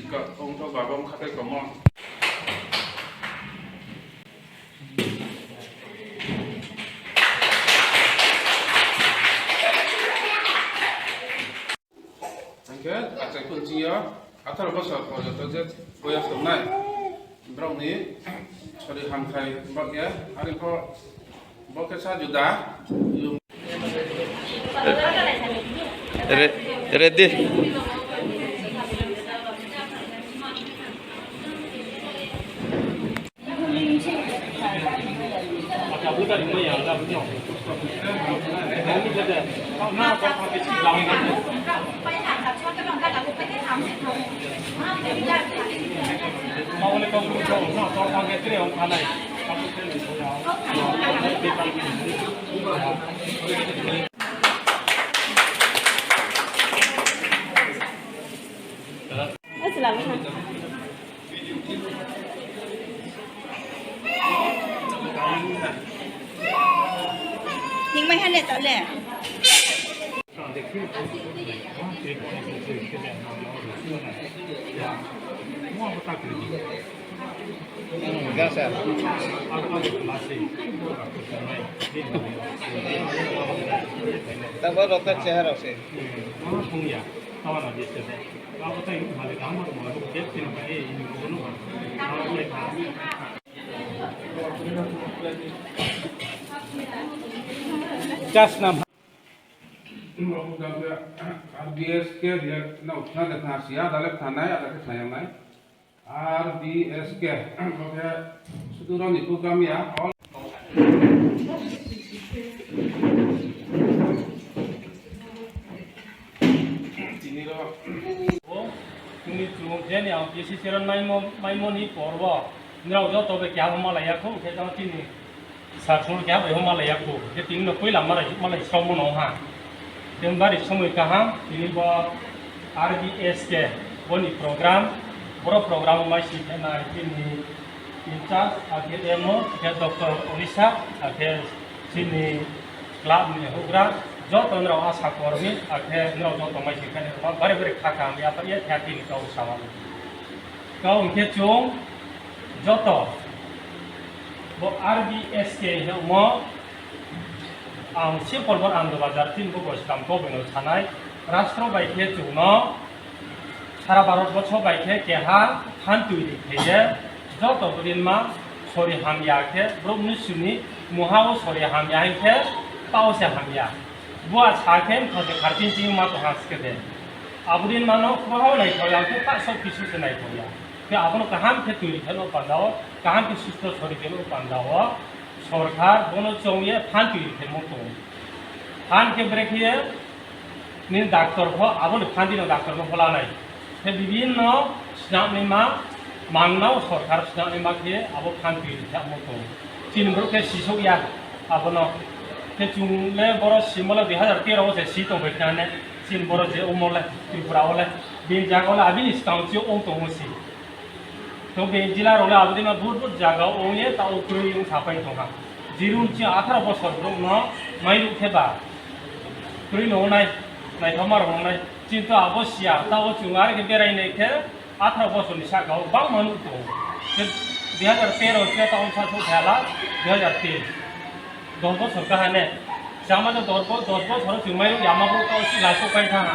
Jika untuk babam kata kamu. Angkat, acak kunci ya. Atar besar kalau terjadi koyak sungai. Berang ni, sorry hamkai bak ya. Hari kau bak kesah juga. Ready. nhưng mấy hai lệ tạo lệ Just nam. RBSK dia nak nak nasihat dalam tanah ada kesayang naik. RBSK, oke, seturun itu kami ya. Ini loh. Kini cuma jadi yang biasa sekarang main ni korba. Nggak jauh tu berkiau malah ya kau kita sini. Sarsul kiau berkiau malah ya kau. Jadi tinggal kau lama malah semua nongha. Tempat semua kaham ini bawa RBSK, boni program. Boro program masih kena ini incas akhir demo akhir doktor Orisa akhir sini lab ni hogra joto nro asa kormi akhir nro joto masih kena bare kakam ya apa ya hati ni kau sama kau ke chung joto bo RBSK mo ang simple bor ando bazar tin bo bostam ko beno chanai rastro bai ke chung no সারা ভারতবর্ষ বাইকে কেহা হান তৈরি খেয়ে যত দিন মা sorry হামিয়াকে ব্রহ্মশুনি মহাও sorry হামিয়াকে পাওসে হামিয়া বুয়া ছাকেন খাতে খারচিন চিং মা তো হাসকে দে আবদিন মানো খোহাও নাই খয়া তো পাঁচশো কিছু সে নাই খয়া কে আপনো কাহাম কে তৈরি খেলো পান্দাও কাহাম কে সুস্থ সরি খেলো পান্দাও সরকার বনো চৌয়ে ফান তৈরি খেলো তো ফান কে ব্রেকিয়ে নি ডাক্তার ভ আবনো ফান দিন ডাক্তার ভ হলা নাই বিভিন্ন স্নানিমা মাংনাও সরকার স্নানিমা কে আবো ফান্তি মতো চিনব্রকে শিশুয়া আবনো কে চুংলে বড় সিমলে 2013 বছর সি দং বেখানে চিন বড় যে ওমলে ত্রিপুরা হলে বিন জায়গা আবি স্টাউচি ও দংসি তো বিন জেলা রলে আবদিমা বহুত বহুত জায়গা ওয়ে তা উত্তরই সাপাই দংহা জিরুনচি 18 বছর ব্রং ন মাইরু খেবা তুই ননাই নাই থমার হংনাই চিন্তা অবশ্যই তাও চুঙার কে বেরাইনে কে 18 বছর নিশা গাও বাং মানু তো 2013 কে তাও সাথে খেলা 2003 10 বছর কাহানে জামা তো 10 বছর চুমাই ইয়ামাবো তো লাসো পাই থানা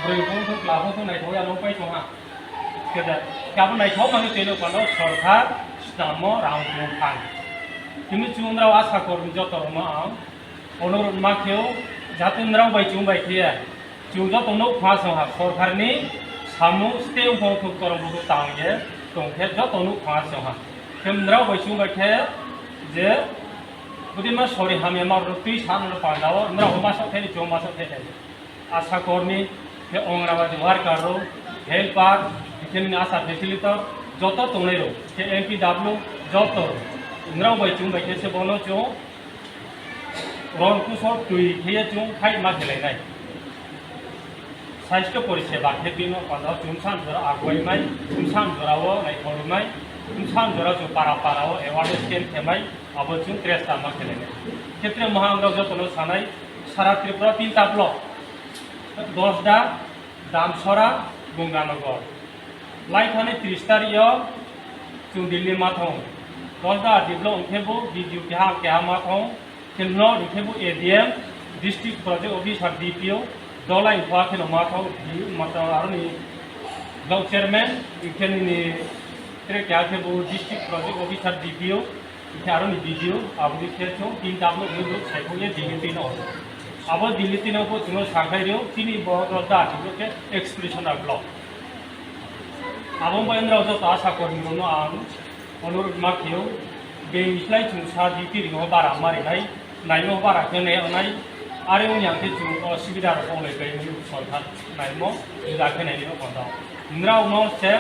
ব্রই বং তো লাভো তো নাই থয়া লো পাই তোহা কেদা কাবো নাই থাও মানে তেলো পালো সরকার স্নাম রাম ফান তুমি চুমরাও আশা করবি যত মা অনুরোধ মাকেও জাতুনরাও বাই চুমবাই খেয়া Juga tunggu kuasa sorkar ni samu setiap untuk orang butuh tangge, tunggu jauh tunggu kuasa. Kemudian baju mereka je, budi mas sorry kami mahu tuh sana pandau, mereka masuk tadi cuma masuk tadi. Asa korni ke orang rawat luar karo, helper, ini asa facilitator, jauh tunggu itu, ke MPW jauh. Mereka baju mereka sebono cuma orang kusor tuh dia cuma kai mas lelai. স্বাস্থ্য পরিষেবা বিভিন্ন পান্ডাও চুমসান জোড়া আগুয়াইমাই চুমসান জোড়াও নাইখরুমাই চুমসান জোড়া जो पारा पाराओ एवार्डेस केन खेमाई अब चुम त्रेस तामा खेलेने क्षेत्र महांग्राव जतनो सानाय सारा त्रिपुरा 3टा ब्लक 10 दा दामसरा गंगानगर लाइफानि 30 तारिखआव जों दिल्ली माथों दसदा दिब्लो उनखेबो वीडियो क्या माथों खेलनो उनखेबो ADM district project officer DPO दला इनफा खेलो माथों माथों आरनी ब्लॉक चेयरमैन इखेनि तेरे क्या खेबो district project officer DPO इखे आरनी video आबुदी खेचो तीन दाबलो ग्रुप साइकोये दिल्ली तीनो अब दिल्ली तीनो को जों सांखाइरो तिनि बहुत दा दिब्लो के एक्सप्रेशन ब्लॉक अब महिंद्रा जो आशा कर्मी आं अनुरोध माखियो बे इस्लाय जों सा डिटी रिंग बारा मारिनाय नायनो बारा होनाय आरो उनियाके जों असुबिदा रखमले गई सरकार नायनो जाखोनायनि बंदा नराव नो से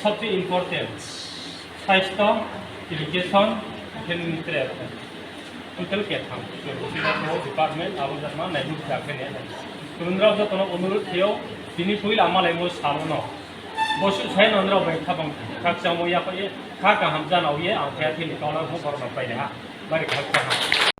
सबसे इम्पोर्टेंट स्वास्थ्य एजुकेशन केनिट्रे टोटल के थाम डिपार्टमेंट अब जमा नायनो जाखोनाय नराव जो तनो अनुरोध थियो दिनि फुइल आमालाय मो सानो बस saya nondro baik kabang kak jamu ya kak ye kak hamzan awie angkat ini kalau mau korban payah mari kak